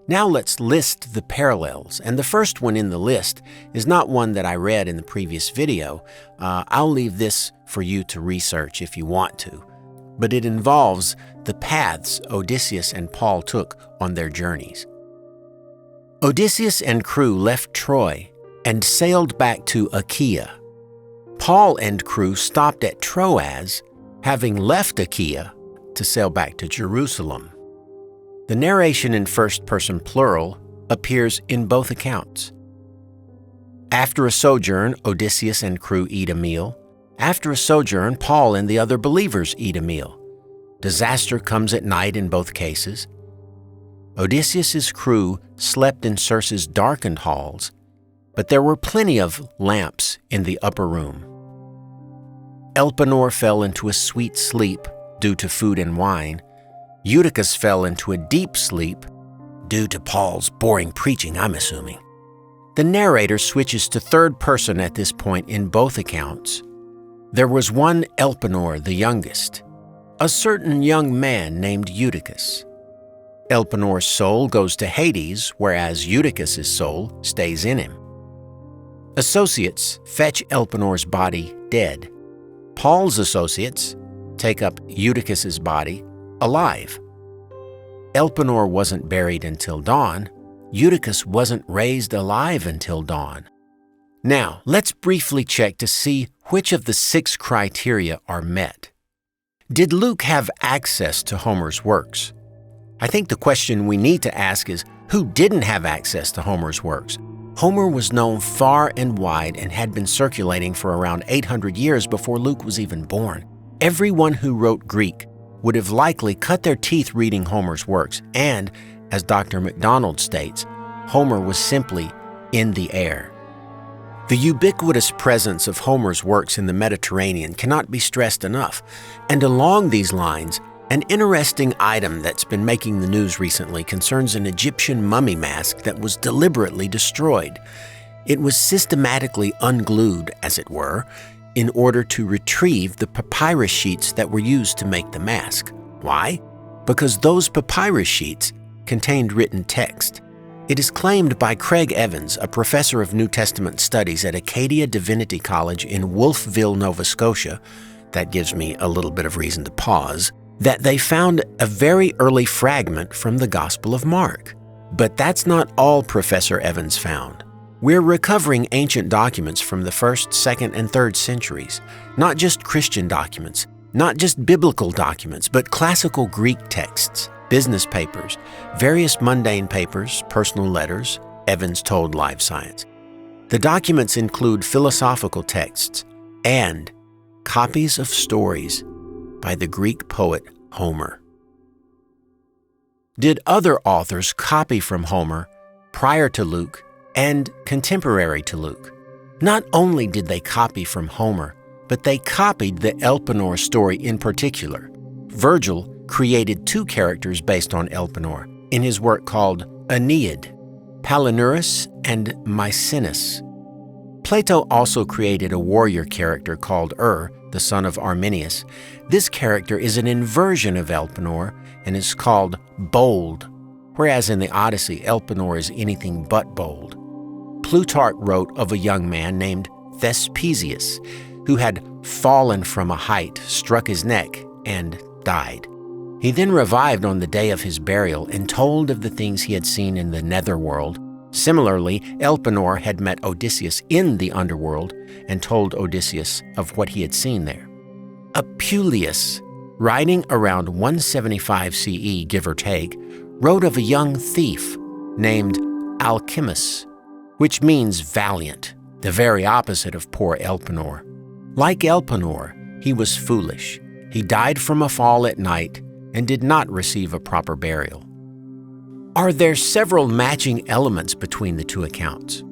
Now let's list the parallels, and the first one in the list is not one that I read in the previous video. I'll leave this for you to research if you want to, but it involves the paths Odysseus and Paul took on their journeys. Odysseus and crew left Troy and sailed back to Achaia. Paul and crew stopped at Troas, having left Achaia to sail back to Jerusalem. The narration in first-person plural appears in both accounts. After a sojourn, Odysseus and crew eat a meal. After a sojourn, Paul and the other believers eat a meal. Disaster comes at night in both cases. Odysseus's crew slept in Circe's darkened halls, but there were plenty of lamps in the upper room. Elpenor fell into a sweet sleep due to food and wine. Eutychus fell into a deep sleep, due to Paul's boring preaching, I'm assuming. The narrator switches to third person at this point in both accounts. There was one Elpenor, the youngest, a certain young man named Eutychus. Elpenor's soul goes to Hades, whereas Eutychus's soul stays in him. Associates fetch Elpenor's body dead. Paul's associates take up Eutychus's body alive. Elpenor wasn't buried until dawn. Eutychus wasn't raised alive until dawn. Now, let's briefly check to see which of the 6 criteria are met. Did Luke have access to Homer's works? I think the question we need to ask is, who didn't have access to Homer's works? Homer was known far and wide and had been circulating for around 800 years before Luke was even born. Everyone who wrote Greek would have likely cut their teeth reading Homer's works, and, as Dr. MacDonald states, Homer was simply in the air. The ubiquitous presence of Homer's works in the Mediterranean cannot be stressed enough, and along these lines, an interesting item that's been making the news recently concerns an Egyptian mummy mask that was deliberately destroyed. It was systematically unglued, as it were, in order to retrieve the papyrus sheets that were used to make the mask. Why? Because those papyrus sheets contained written text. It is claimed by Craig Evans, a professor of New Testament studies at Acadia Divinity College in Wolfville, Nova Scotia, that gives me a little bit of reason to pause, that they found a very early fragment from the Gospel of Mark. But that's not all Professor Evans found. We're recovering ancient documents from the 1st, 2nd, and 3rd centuries. Not just Christian documents, not just biblical documents, but classical Greek texts, business papers, various mundane papers, personal letters, Evans told Live Science. The documents include philosophical texts and copies of stories by the Greek poet Homer. Did other authors copy from Homer prior to Luke and contemporary to Luke? Not only did they copy from Homer, but they copied the Elpenor story in particular. Virgil created 2 characters based on Elpenor in his work called Aeneid, Palinurus and Maecenas. Plato also created a warrior character called the son of Arminius. This character is an inversion of Elpenor and is called bold, whereas in the Odyssey, Elpenor is anything but bold. Plutarch wrote of a young man named Thespesius, who had fallen from a height, struck his neck, and died. He then revived on the day of his burial and told of the things he had seen in the netherworld. Similarly, Elpenor had met Odysseus in the underworld and told Odysseus of what he had seen there. Apuleius, writing around 175 CE, give or take, wrote of a young thief named Alcimus, which means valiant, the very opposite of poor Elpenor. Like Elpenor, he was foolish. He died from a fall at night and did not receive a proper burial. Are there several matching elements between the 2 accounts?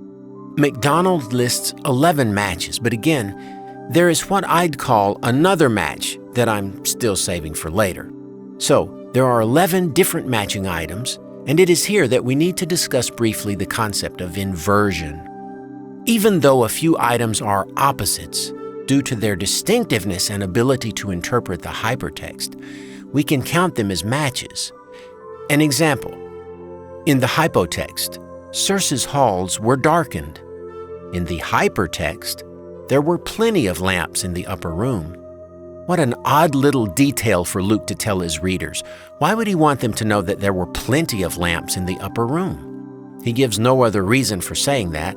MacDonald lists 11 matches, but again, there is what I'd call another match that I'm still saving for later. So, there are 11 different matching items, and it is here that we need to discuss briefly the concept of inversion. Even though a few items are opposites, due to their distinctiveness and ability to interpret the hypertext, we can count them as matches. An example: In the hypotext, Circe's halls were darkened. In the hypertext, there were plenty of lamps in the upper room. What an odd little detail for Luke to tell his readers. Why would he want them to know that there were plenty of lamps in the upper room? He gives no other reason for saying that.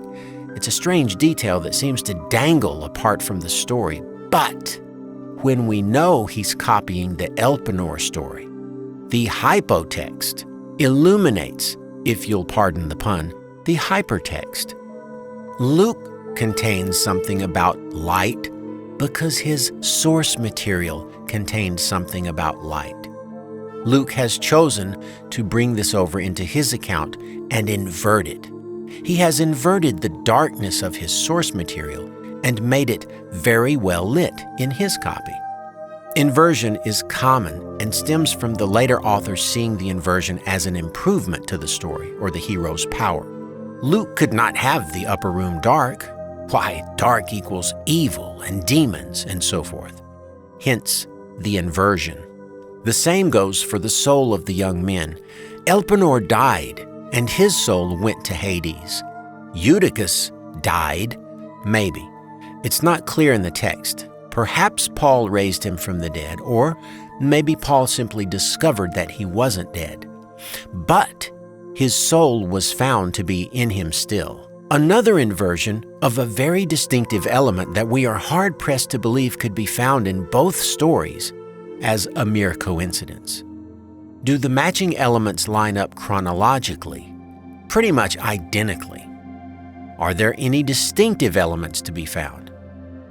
It's a strange detail that seems to dangle apart from the story. But when we know he's copying the Elpenor story, the hypotext illuminates, if you'll pardon the pun, the hypertext. Luke contains something about light because his source material contained something about light. Luke has chosen to bring this over into his account and invert it. He has inverted the darkness of his source material and made it very well lit in his copy. Inversion is common and stems from the later authors seeing the inversion as an improvement to the story or the hero's power. Luke could not have the upper room dark. Why, dark equals evil and demons and so forth. Hence, the inversion. The same goes for the soul of the young men. Elpenor died, and his soul went to Hades. Eutychus died, maybe. It's not clear in the text. Perhaps Paul raised him from the dead, or maybe Paul simply discovered that he wasn't dead. But his soul was found to be in him still. Another inversion of a very distinctive element that we are hard-pressed to believe could be found in both stories as a mere coincidence. Do the matching elements line up chronologically, pretty much identically? Are there any distinctive elements to be found?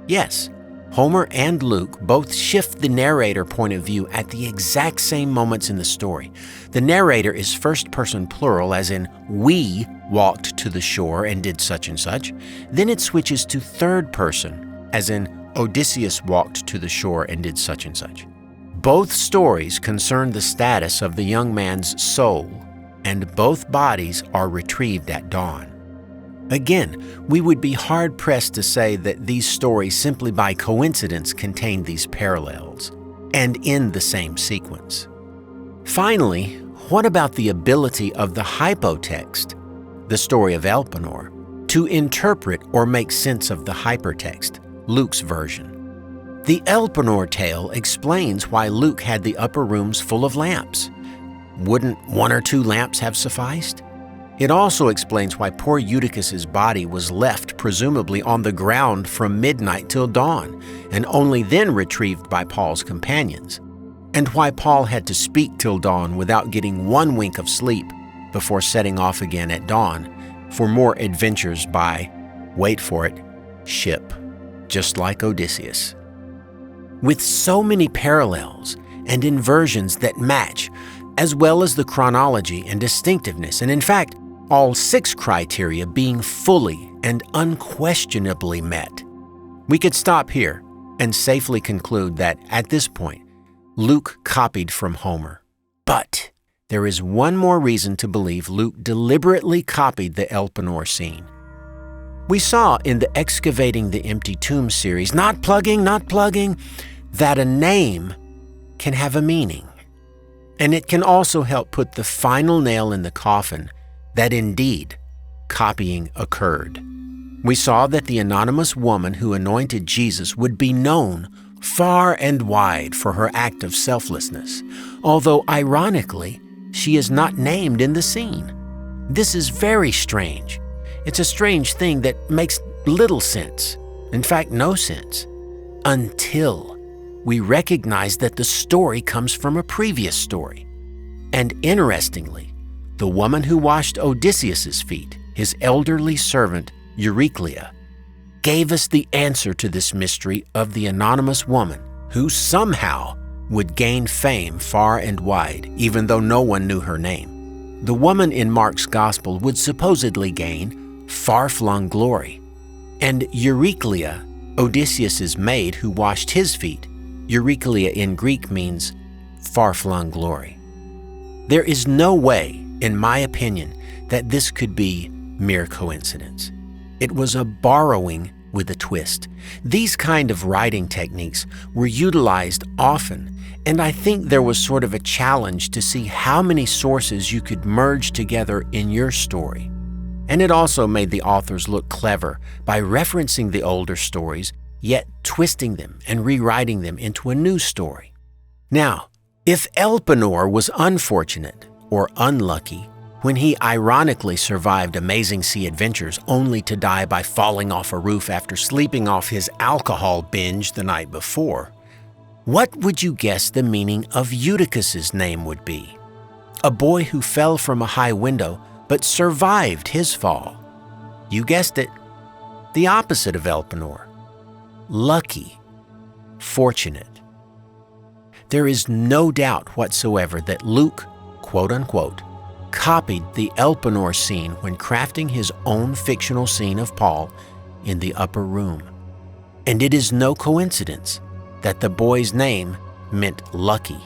Yes, Homer and Luke both shift the narrator point of view at the exact same moments in the story. The narrator is first-person plural, as in, we walked to the shore and did such and such. Then it switches to third person, as in, Odysseus walked to the shore and did such and such. Both stories concern the status of the young man's soul, and both bodies are retrieved at dawn. Again, we would be hard-pressed to say that these stories simply by coincidence contain these parallels, and in the same sequence. Finally, what about the ability of the hypotext, the story of Elpenor, to interpret or make sense of the hypertext, Luke's version? The Elpenor tale explains why Luke had the upper rooms full of lamps. Wouldn't one or two lamps have sufficed? It also explains why poor Eutychus's body was left presumably on the ground from midnight till dawn, and only then retrieved by Paul's companions, and why Paul had to speak till dawn without getting one wink of sleep before setting off again at dawn for more adventures by, wait for it, ship, just like Odysseus. With so many parallels and inversions that match, as well as the chronology and distinctiveness, and in fact, all 6 criteria being fully and unquestionably met, we could stop here and safely conclude that, at this point, Luke copied from Homer. But there is one more reason to believe Luke deliberately copied the Elpenor scene. We saw in the Excavating the Empty Tomb series, not plugging, that a name can have a meaning. And it can also help put the final nail in the coffin that indeed copying occurred. We saw that the anonymous woman who anointed Jesus would be known far and wide for her act of selflessness, although ironically, she is not named in the scene. This is very strange. It's a strange thing that makes little sense, in fact, no sense, until we recognize that the story comes from a previous story. And interestingly, the woman who washed Odysseus's feet, his elderly servant Euryclea, gave us the answer to this mystery of the anonymous woman who somehow would gain fame far and wide, even though no one knew her name. The woman in Mark's Gospel would supposedly gain far-flung glory. And Euryclea, Odysseus's maid who washed his feet, Euryclea in Greek means far-flung glory. There is no way, in my opinion, that this could be mere coincidence. It was a borrowing with a twist. These kind of writing techniques were utilized often, and I think there was sort of a challenge to see how many sources you could merge together in your story. And it also made the authors look clever by referencing the older stories, yet twisting them and rewriting them into a new story. Now, if Elpenor was unfortunate or unlucky when he ironically survived amazing sea adventures only to die by falling off a roof after sleeping off his alcohol binge the night before, what would you guess the meaning of Eutychus's name would be? A boy who fell from a high window but survived his fall. You guessed it, the opposite of Elpenor. Lucky, fortunate. There is no doubt whatsoever that Luke, quote-unquote, copied the Elpenor scene when crafting his own fictional scene of Paul in the upper room. And it is no coincidence that the boy's name meant lucky,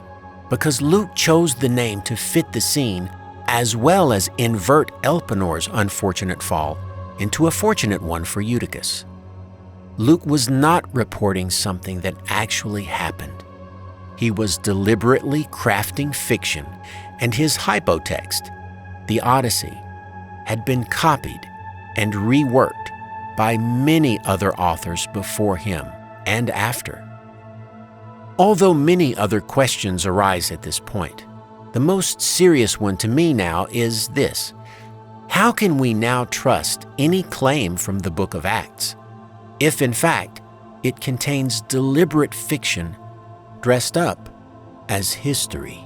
because Luke chose the name to fit the scene as well as invert Elpenor's unfortunate fall into a fortunate one for Eutychus. Luke was not reporting something that actually happened. He was deliberately crafting fiction, and his hypotext, the Odyssey, had been copied and reworked by many other authors before him and after. Although many other questions arise at this point, the most serious one to me now is this: how can we now trust any claim from the book of Acts, if in fact it contains deliberate fiction dressed up as history?